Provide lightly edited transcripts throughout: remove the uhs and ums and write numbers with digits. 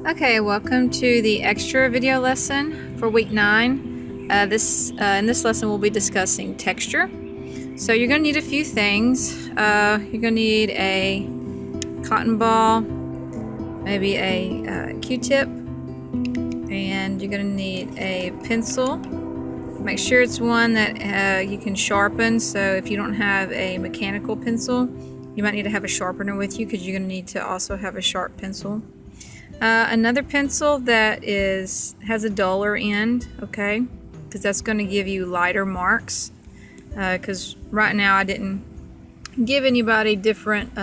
Okay, welcome to the extra video lesson for week 9. In this lesson we'll be discussing texture. So you're going to need a few things. You're going to need a cotton ball, maybe a Q-tip, and you're going to need a pencil. Make sure it's one that you can sharpen, so if you don't have a mechanical pencil, you might need to have a sharpener with you because you're going to need to also have a sharp pencil. Another pencil that has a duller end, okay, because that's going to give you lighter marks. Because right now I didn't give anybody different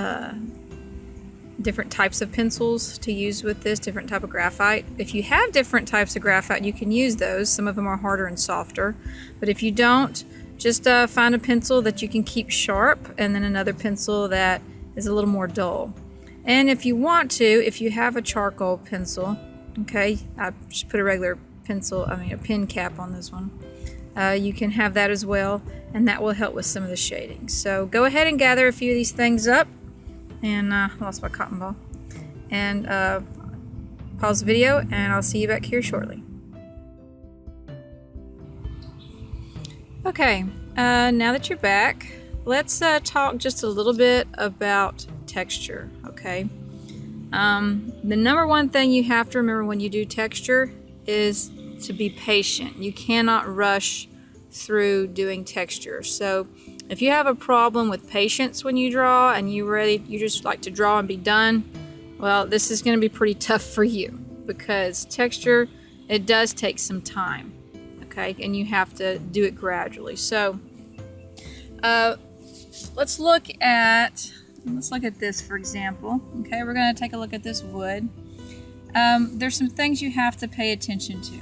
types of pencils to use with this, different type of graphite. If you have different types of graphite, you can use those. Some of them are harder and softer, but if you don't, just find a pencil that you can keep sharp, and then another pencil that is a little more dull. And if you want to, if you have a charcoal pencil, okay, I just put a regular a pen cap on this one. You can have that as well, and that will help with some of the shading. So go ahead and gather a few of these things up. And I lost my cotton ball. And pause the video, and I'll see you back here shortly. Okay, now that you're back, let's talk just a little bit about texture, okay? The number one thing you have to remember when you do texture is to be patient. You cannot rush through doing texture. So if you have a problem with patience when you draw and you just like to draw and be done, well, this is going to be pretty tough for you, because texture, it does take some time, okay? And you have to do it gradually. So let's look at this, for example. Okay, we're going to take a look at this wood. There's some things you have to pay attention to.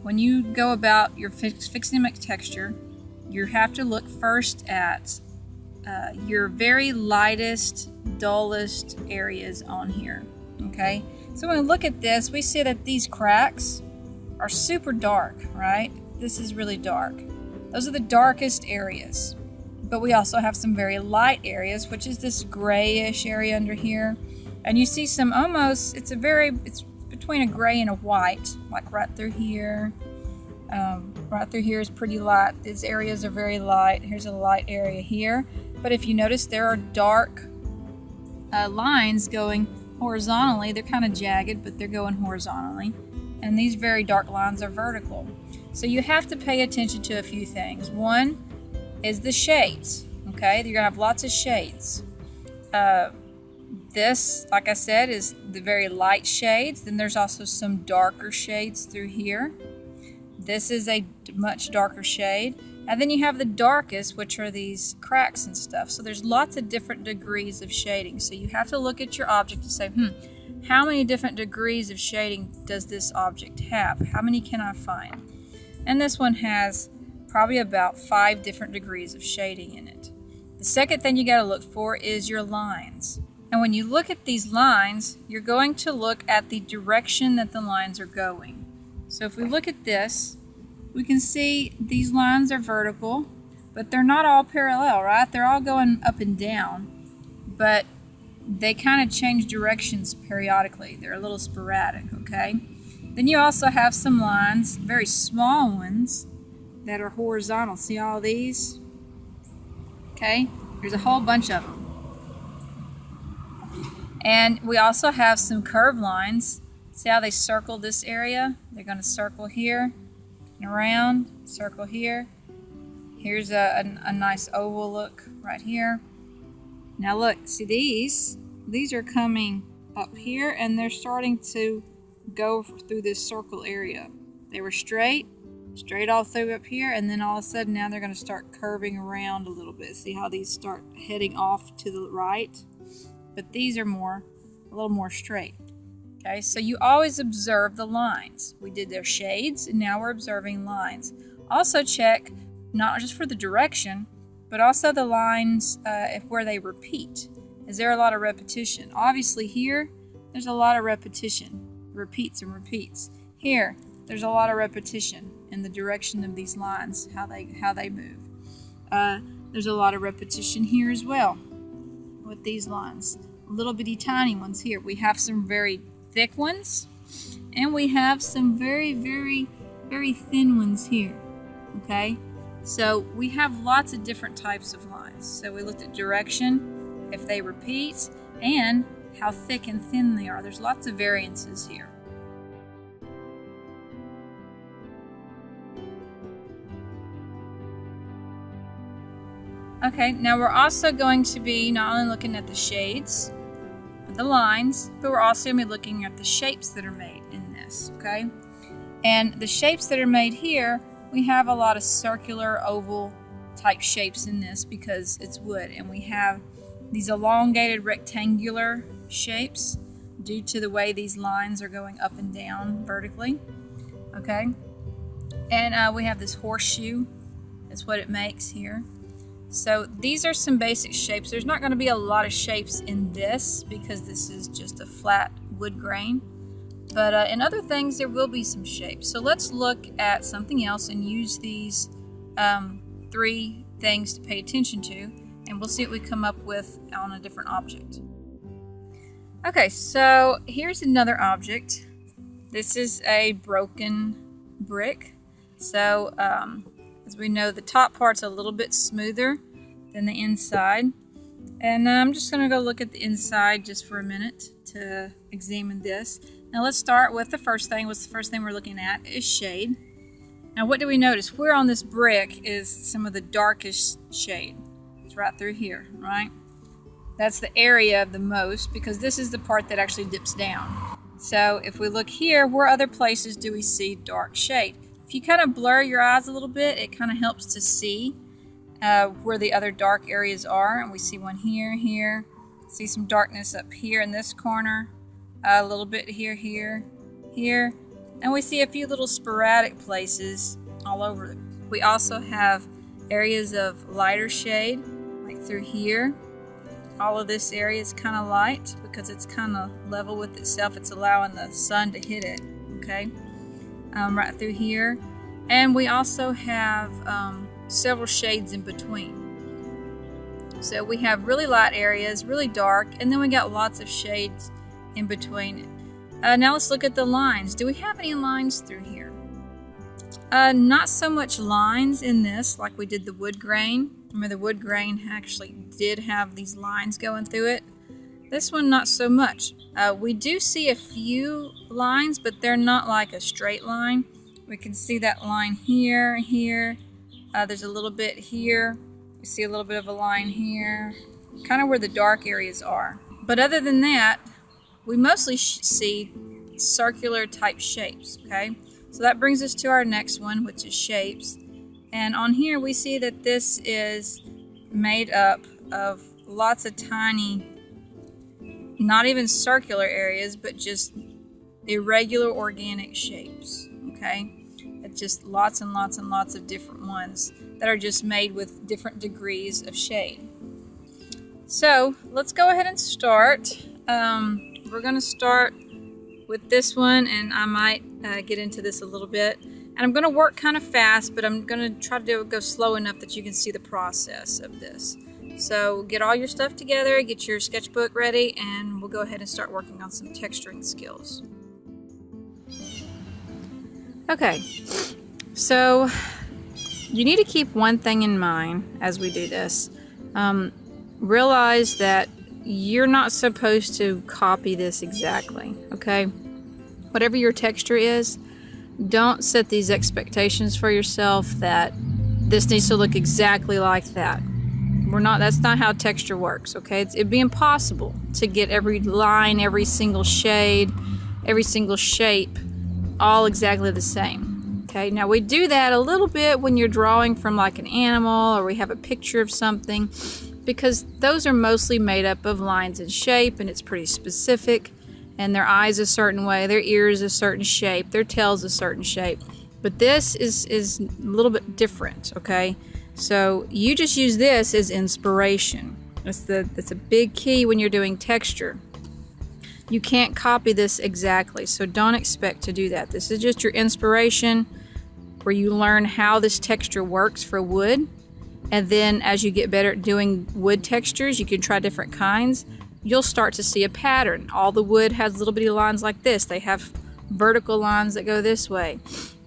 When you go about your fixing to make texture, you have to look first at your very lightest, dullest areas on here. Okay, so when we look at this, we see that these cracks are super dark, right? This is really dark. Those are the darkest areas. But we also have some very light areas, which is this grayish area under here. And you see some almost, it's between a gray and a white, like right through here. Right through here is pretty light. These areas are very light. Here's a light area here. But if you notice, there are dark lines going horizontally. They're kind of jagged, but they're going horizontally. And these very dark lines are vertical. So you have to pay attention to a few things. One is the shades, okay? You're gonna have lots of shades. This, like I said, is the very light shades. Then there's also some darker shades through here. This is a much darker shade. And then you have the darkest, which are these cracks and stuff. So there's lots of different degrees of shading. So you have to look at your object and say, how many different degrees of shading does this object have? How many can I find? And this one has probably about 5 different degrees of shading in it. The second thing you got to look for is your lines. And when you look at these lines, you're going to look at the direction that the lines are going. So if we look at this, we can see these lines are vertical, but they're not all parallel, right? They're all going up and down, but they kind of change directions periodically. They're a little sporadic, okay? Then you also have some lines, very small ones, that are horizontal. See all these? Okay, there's a whole bunch of them. And we also have some curved lines. See how they circle this area? They're going to circle here and around, circle here. Here's a nice oval look right here. Now look, see these are coming up here, and they're starting to go through this circle area. They were straight all through up here, and then all of a sudden now they're going to start curving around a little bit. See how these start heading off to the right? But these are a little more straight. Okay, so you always observe the lines. We did their shades, and now we're observing lines. Also check, not just for the direction, but also the lines where they repeat. Is there a lot of repetition? Obviously here, there's a lot of repetition. Repeats and repeats. Here, there's a lot of repetition in the direction of these lines, how they move. There's a lot of repetition here as well with these lines. Little bitty tiny ones here. We have some very thick ones, and we have some very, very, very thin ones here, okay? So we have lots of different types of lines. So we looked at direction, if they repeat, and how thick and thin they are. There's lots of variances here. Okay, now we're also going to be not only looking at the shades, the lines, but we're also going to be looking at the shapes that are made in this, okay? And the shapes that are made here, we have a lot of circular, oval type shapes in this because it's wood, and we have these elongated rectangular shapes due to the way these lines are going up and down vertically, okay? And we have this horseshoe, that's what it makes here. So these are some basic shapes. There's not going to be a lot of shapes in this because this is just a flat wood grain. But in other things, there will be some shapes. So let's look at something else and use these 3 things to pay attention to, and we'll see what we come up with on a different object. Okay, so here's another object. This is a broken brick. So as we know, the top part's a little bit smoother than the inside. And I'm just going to go look at the inside just for a minute to examine this. Now let's start with the first thing. What's the first thing we're looking at is shade. Now what do we notice? Where on this brick is some of the darkest shade? It's right through here, right? That's the area of the most because this is the part that actually dips down. So if we look here, where other places do we see dark shade? If you kind of blur your eyes a little bit, it kind of helps to see where the other dark areas are. And we see one here, here. See some darkness up here in this corner. A little bit here, here, here. And we see a few little sporadic places all over. We also have areas of lighter shade, like through here. All of this area is kind of light because it's kind of level with itself. It's allowing the sun to hit it, okay? Right through here. And we also have several shades in between. So we have really light areas, really dark, and then we got lots of shades in between. Now let's look at the lines. Do we have any lines through here? Not so much lines in this like we did the wood grain. Remember, the wood grain actually did have these lines going through it. This one, not so much. We do see a few lines, but they're not like a straight line. We can see that line here, here. There's a little bit here. We see a little bit of a line here, kind of where the dark areas are. But other than that, we mostly see circular type shapes, okay? So that brings us to our next one, which is shapes. And on here, we see that this is made up of lots of tiny, not even circular areas, but just irregular organic shapes, okay? It's just lots and lots and lots of different ones that are just made with different degrees of shade. So let's go ahead and start. We're going to start with this one, and I might get into this a little bit. And I'm going to work kind of fast, but I'm going to try to go slow enough that you can see the process of this. So get all your stuff together, get your sketchbook ready, and we'll go ahead and start working on some texturing skills. Okay, so you need to keep one thing in mind as we do this. Realize that you're not supposed to copy this exactly, okay? Whatever your texture is, don't set these expectations for yourself that this needs to look exactly like that. That's not how texture works, okay? It'd be impossible to get every line, every single shade, every single shape all exactly the same, okay? Now we do that a little bit when you're drawing from like an animal or we have a picture of something, because those are mostly made up of lines and shape, and it's pretty specific, and their eyes a certain way, their ears a certain shape, their tail's a certain shape. But this is a little bit different, okay? So you just use this as inspiration. That's a big key when you're doing texture. You can't copy this exactly, so don't expect to do that. This is just your inspiration where you learn how this texture works for wood. And then as you get better at doing wood textures, you can try different kinds. you'll start to see a pattern. All the wood has little bitty lines like this. They have vertical lines that go this way.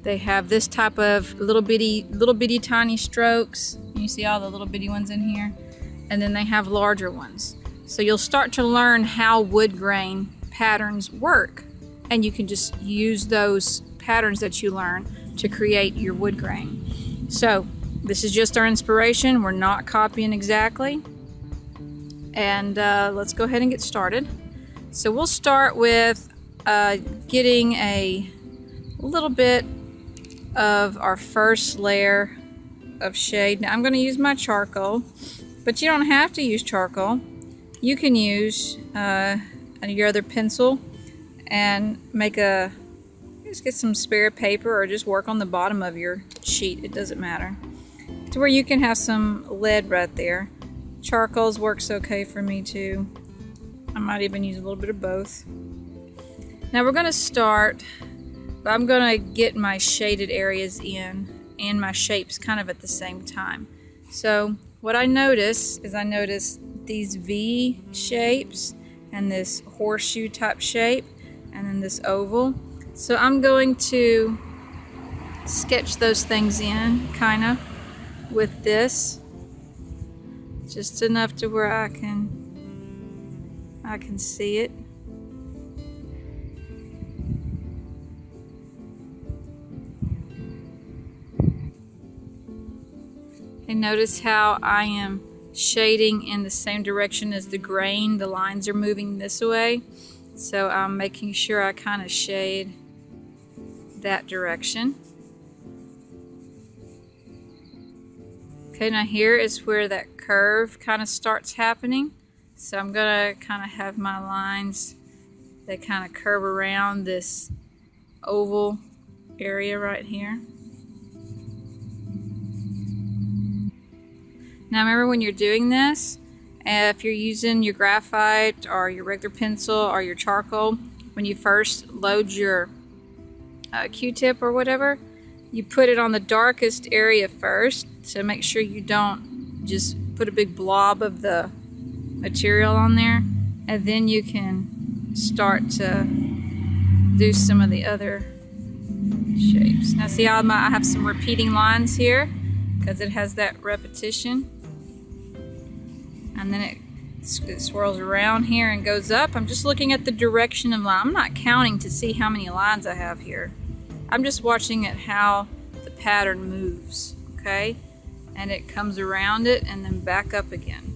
They have this type of little bitty tiny strokes. You see all the little bitty ones in here? And then they have larger ones. So you'll start to learn how wood grain patterns work. And you can just use those patterns that you learn to create your wood grain. So this is just our inspiration. We're not copying exactly. And let's go ahead and get started. So we'll start with getting a little bit of our first layer of shade. Now I'm going to use my charcoal, but you don't have to use charcoal. You can use your other pencil and just get some spare paper or just work on the bottom of your sheet. It doesn't matter. To where you can have some lead right there. Charcoals works okay for me too. I might even use a little bit of both. Now we're going to start, I'm going to get my shaded areas in and my shapes kind of at the same time. So what I notice is these V shapes and this horseshoe type shape and then this oval. So I'm going to sketch those things in kind of with this, just enough to where I can see it. And notice how I am shading in the same direction as the grain. The lines are moving this way, so I'm making sure I kind of shade that direction. Okay, now here is where that curve kind of starts happening. So I'm gonna kind of have my lines that kind of curve around this oval area right here. Now remember, when you're doing this, if you're using your graphite or your regular pencil or your charcoal, when you first load your Q-tip or whatever, you put it on the darkest area first, so make sure you don't just put a big blob of the material on there, and then you can start to do some of the other shapes. Now see how I have some repeating lines here because it has that repetition, and then it swirls around here and goes up. I'm just looking at the direction of line. I'm not counting to see how many lines I have here. I'm just watching at how the pattern moves, okay? And it comes around it and then back up again.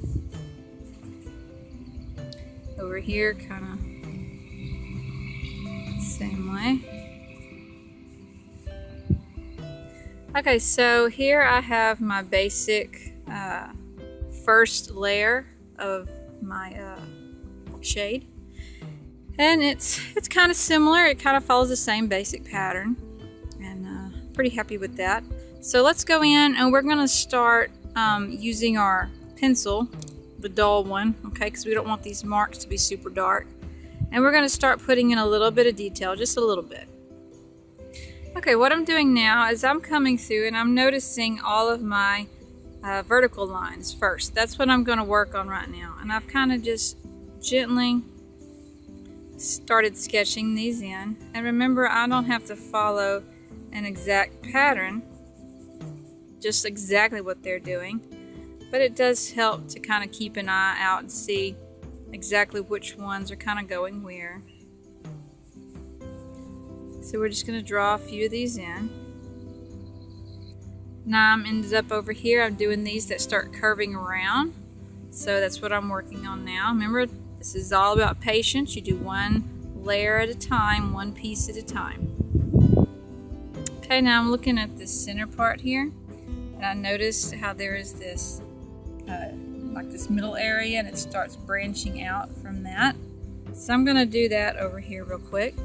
Over here, kind of same way. Okay, so here I have my basic first layer of my shade. And it's kind of similar. It kind of follows the same basic pattern, and pretty happy with that. So let's go in and we're going to start using our pencil, the dull one, okay, because we don't want these marks to be super dark. And we're going to start putting in a little bit of detail, just a little bit. Okay, what I'm doing now is I'm coming through and I'm noticing all of my vertical lines first. That's what I'm going to work on right now. And I've kind of just gently started sketching these in. And remember, I don't have to follow an exact pattern, just exactly what they're doing, but it does help to kind of keep an eye out and see exactly which ones are kind of going where. So we're just going to draw a few of these in. Now I'm ended up over here. I'm doing these that start curving around, so that's what I'm working on now. Remember, this is all about patience. You do one layer at a time, one piece at a time. Okay, now I'm looking at this center part here, and I noticed how there is this like this middle area, and it starts branching out from that. So I'm going to do that over here real quick.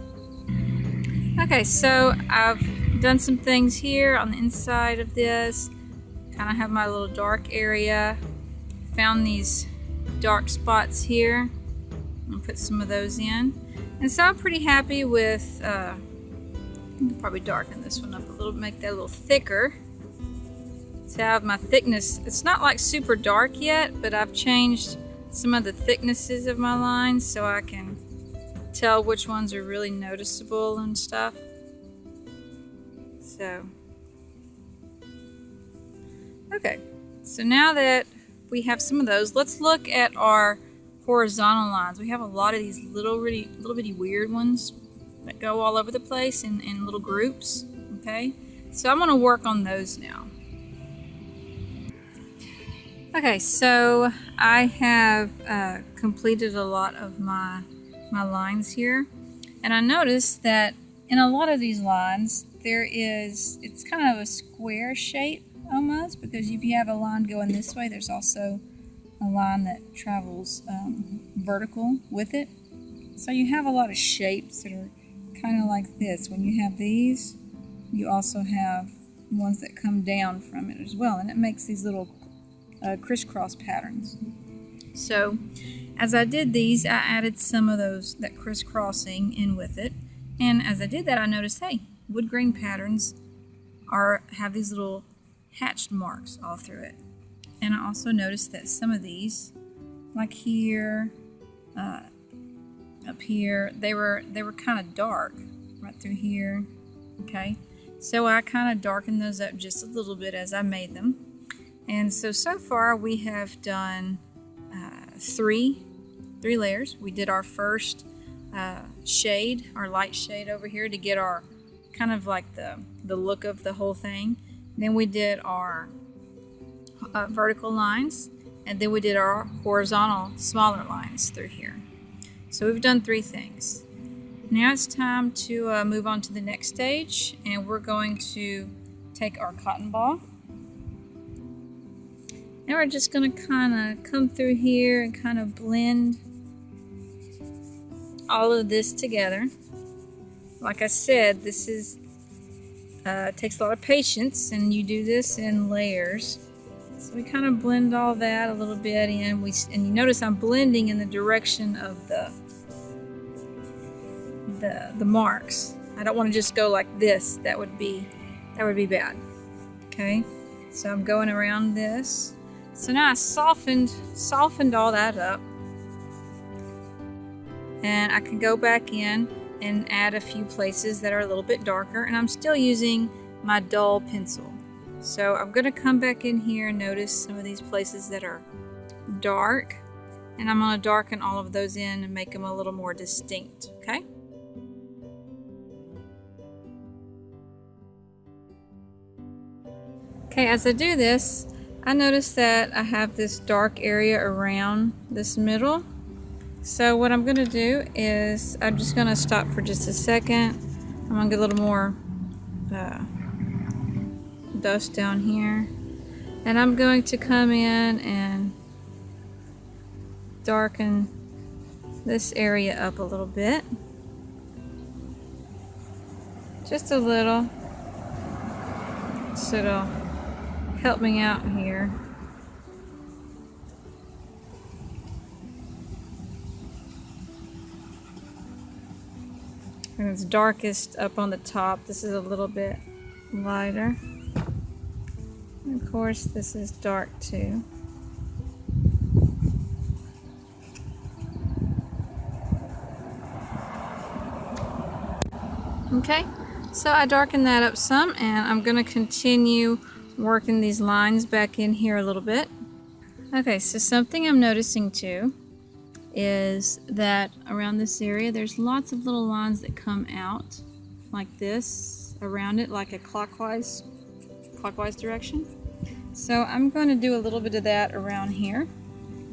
Okay, so I've done some things here on the inside of this. Kind of have my little dark area. Found these dark spots here. I'll put some of those in. And so I'm pretty happy with, I can probably darken this one up a little, make that a little thicker. So I have my thickness. It's not like super dark yet, but I've changed some of the thicknesses of my lines so I can tell which ones are really noticeable and stuff. So, okay, so now that we have some of those, let's look at our horizontal lines. We have a lot of these little bitty weird ones that go all over the place in little groups. Okay, so I'm going to work on those now. Okay, so I have completed a lot of my lines here, and I noticed that in a lot of these lines it's kind of a square shape almost, because if you have a line going this way, there's also a line that travels vertical with it. So you have a lot of shapes that are kind of like this. When you have these, you also have ones that come down from it as well, and it makes these little crisscross patterns. So as I did these, I added some of that crisscrossing in with it, and as I did that, I noticed, hey, wood grain patterns have these little hatched marks all through it. And I also noticed that some of these, like here, up here, they were kind of dark right through here. Okay, so I kind of darkened those up just a little bit as I made them. And so far we have done three layers. We did our first shade, our light shade over here, to get our kind of like the look of the whole thing. Then we did our vertical lines, and then we did our horizontal smaller lines through here. So we've done 3 things. Now it's time to move on to the next stage, and we're going to take our cotton ball, and we're just going to kind of come through here and kind of blend all of this together. Like I said, this is takes a lot of patience, and you do this in layers. So we kind of blend all that a little bit in. And you notice I'm blending in the direction of the marks. I don't want to just go like this. That would be bad. Okay, so I'm going around this. So now I softened all that up, and I can go back in and add a few places that are a little bit darker, and I'm still using my dull pencil. So I'm going to come back in here and notice some of these places that are dark, and I'm going to darken all of those in and make them a little more distinct. Okay? Okay, as I do this, I notice that I have this dark area around this middle. So what I'm going to do is I'm just going to stop for just a second. I'm going to get a little more dust down here, and I'm going to come in and darken this area up a little bit, just a little, so it'll help me out here. And it's darkest up on the top. This is a little bit lighter. And of course, this is dark too. Okay, so I darkened that up some, and I'm going to continue working these lines back in here a little bit. Okay, so something I'm noticing too is that around this area there's lots of little lines that come out like this around it, like a clockwise direction. So I'm going to do a little bit of that around here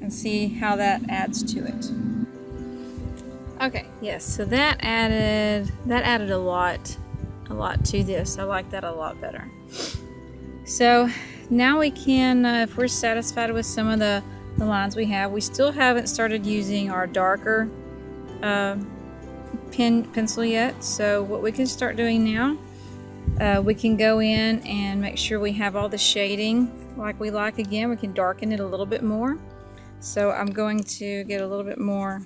and see how that adds to it. Okay, yes, so that added a lot to this. I like that a lot better. So now we can, if we're satisfied with some of the lines we have, we still haven't started using our darker pencil yet. So what we can start doing now, we can go in and make sure we have all the shading like we like. Again, we can darken it a little bit more. So I'm going to get a little bit more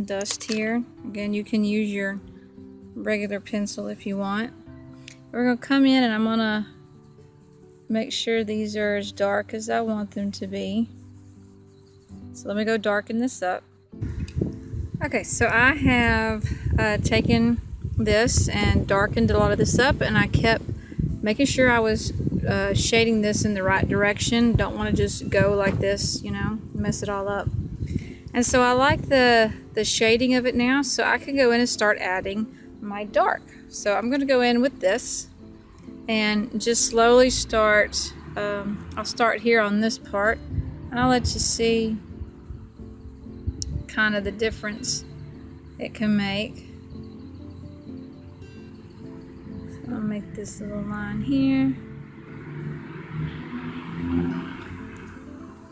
dust here. Again, you can use your regular pencil if you want. We're going to come in and I'm going to make sure these are as dark as I want them to be. So let me go darken this up. Okay, so I have taken this and darkened a lot of this up, and I kept making sure I was shading this in the right direction. Don't want to just go like this, you know, mess it all up. And so I like the shading of it now, so I can go in and start adding my dark. So I'm going to go in with this and just slowly start. I'll start here on this part, and I'll let you see kind of the difference it can make. So I'll make this little line here.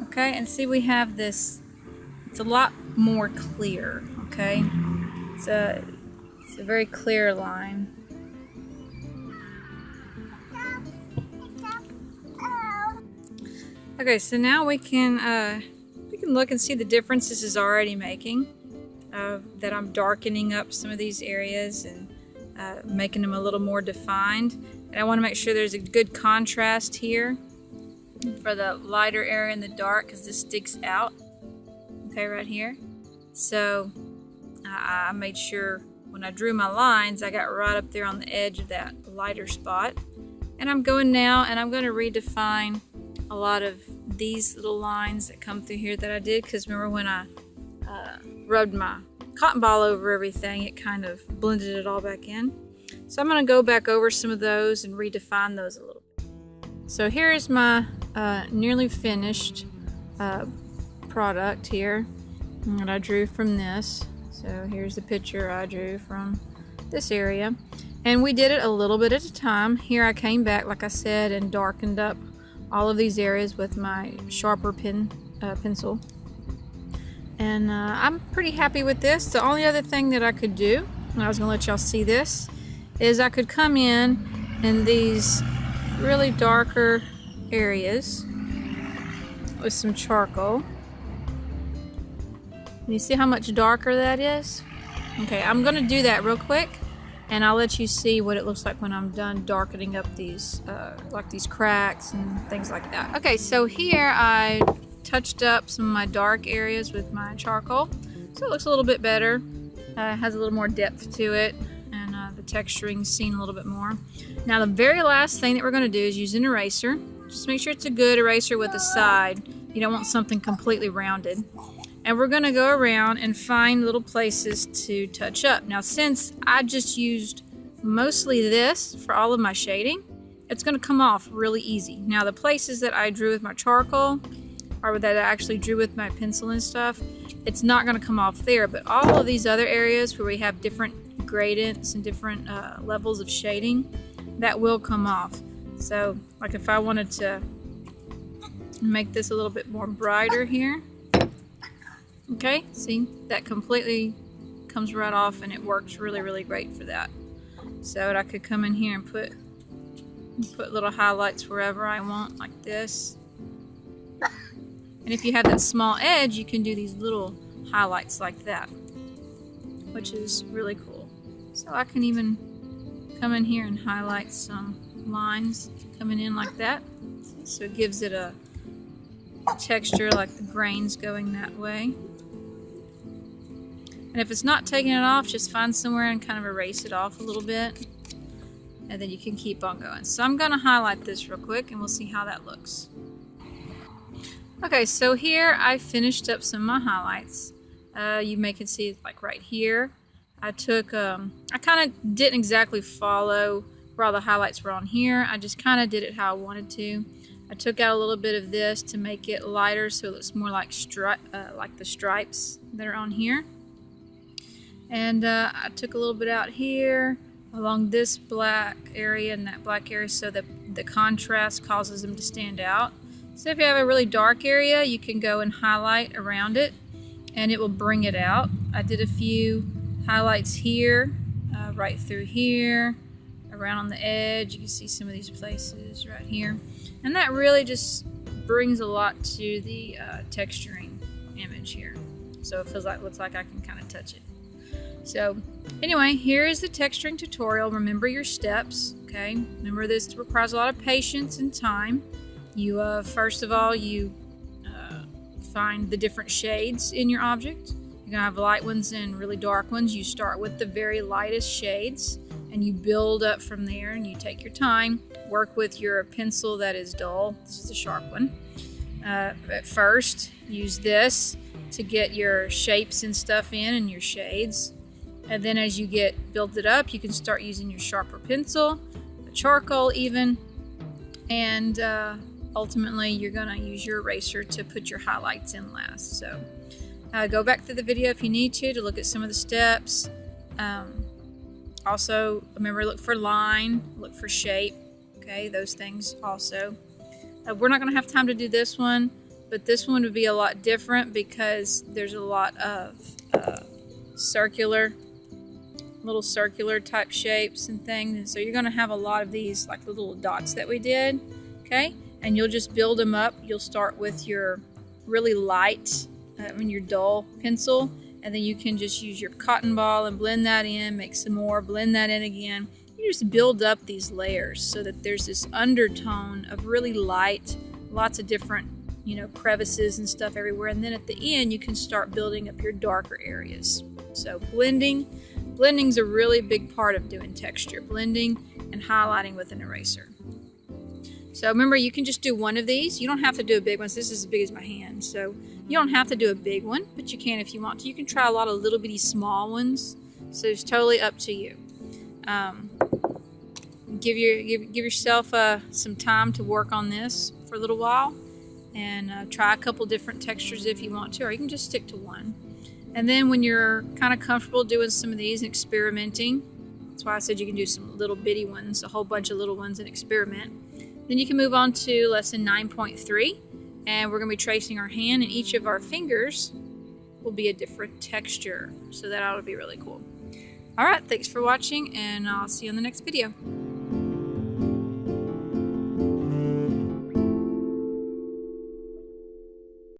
Okay, and see we have this, it's a lot more clear, okay? It's a very clear line. Okay, so now we can look and see the difference this is already making. That I'm darkening up some of these areas and making them a little more defined. And I want to make sure there's a good contrast here for the lighter area and the dark, because this sticks out. Okay, right here. So I made sure when I drew my lines, I got right up there on the edge of that lighter spot. And I'm going now and I'm going to redefine a lot of these little lines that come through here that I did, because remember when I rubbed my cotton ball over everything, it kind of blended it all back in. So I'm going to go back over some of those and redefine those a little bit. So here is my nearly finished product here that I drew from this. So here's the picture I drew from this area, and we did it a little bit at a time. Here I came back, like I said, and darkened up all of these areas with my sharper pencil, and I'm pretty happy with this. The only other thing that I could do, and I was gonna let y'all see this, is I could come in these really darker areas with some charcoal. You see how much darker that is? Okay, I'm gonna do that real quick, and I'll let you see what it looks like when I'm done darkening up these like these cracks and things like that. Okay, so here I touched up some of my dark areas with my charcoal, so it looks a little bit better. It has a little more depth to it, and the texturing's seen a little bit more. Now the very last thing that we're going to do is use an eraser. Just make sure it's a good eraser with a side. You don't want something completely rounded. And we're going to go around and find little places to touch up. Now since I just used mostly this for all of my shading, it's going to come off really easy. Now the places that I drew with my charcoal, or that I actually drew with my pencil and stuff, it's not going to come off there. But all of these other areas where we have different gradients and different levels of shading, that will come off. So like if I wanted to make this a little bit more brighter here, okay, see, that completely comes right off, and it works really, really great for that. So I could come in here and put little highlights wherever I want, like this. And if you have that small edge, you can do these little highlights like that, which is really cool. So I can even come in here and highlight some lines coming in like that. So it gives it a texture like the grains going that way. And if it's not taking it off, just find somewhere and kind of erase it off a little bit, and then you can keep on going. So I'm going to highlight this real quick and we'll see how that looks. Okay, so here I finished up some of my highlights. You may can see like right here. I took, I kind of didn't exactly follow where all the highlights were on here. I just kind of did it how I wanted to. I took out a little bit of this to make it lighter so it looks more like the stripes that are on here. And I took a little bit out here along this black area and that black area, so that the contrast causes them to stand out. So if you have a really dark area, you can go and highlight around it and it will bring it out. I did a few highlights here, right through here, around on the edge. You can see some of these places right here. And that really just brings a lot to the texturing image here. So it feels like, looks like I can kind of touch it. So anyway, here is the texturing tutorial. Remember your steps, okay? Remember this requires a lot of patience and time. You first of all, you find the different shades in your object. You're gonna have light ones and really dark ones. You start with the very lightest shades and you build up from there, and you take your time. Work with your pencil that is dull. This is a sharp one. At first, use this to get your shapes and stuff in and your shades. And then as you get built it up, you can start using your sharper pencil, the charcoal even, and ultimately you're gonna use your eraser to put your highlights in last. So go back through the video if you need to look at some of the steps. Also, remember, look for line, look for shape, okay, those things also. We're not gonna have time to do this one, but this one would be a lot different because there's a lot of little circular type shapes and things. And so you're gonna have a lot of these, like the little dots that we did, okay? And you'll just build them up. You'll start with your really light, your dull pencil, and then you can just use your cotton ball and blend that in, make some more, blend that in again. You just build up these layers so that there's this undertone of really light, lots of different, crevices and stuff everywhere. And then at the end, you can start building up your darker areas. So blending's a really big part of doing texture, blending and highlighting with an eraser. So remember, you can just do one of these. You don't have to do a big one. So this is as big as my hand. So you don't have to do a big one, but you can if you want to. You can try a lot of little bitty small ones. So it's totally up to you. Give yourself some time to work on this for a little while, and try a couple different textures if you want to, or you can just stick to one. And then when you're kind of comfortable doing some of these and experimenting, that's why I said you can do some little bitty ones, a whole bunch of little ones, and experiment. Then you can move on to lesson 9.3, and we're going to be tracing our hand, and each of our fingers will be a different texture. So that ought to be really cool. All right, thanks for watching, and I'll see you on the next video.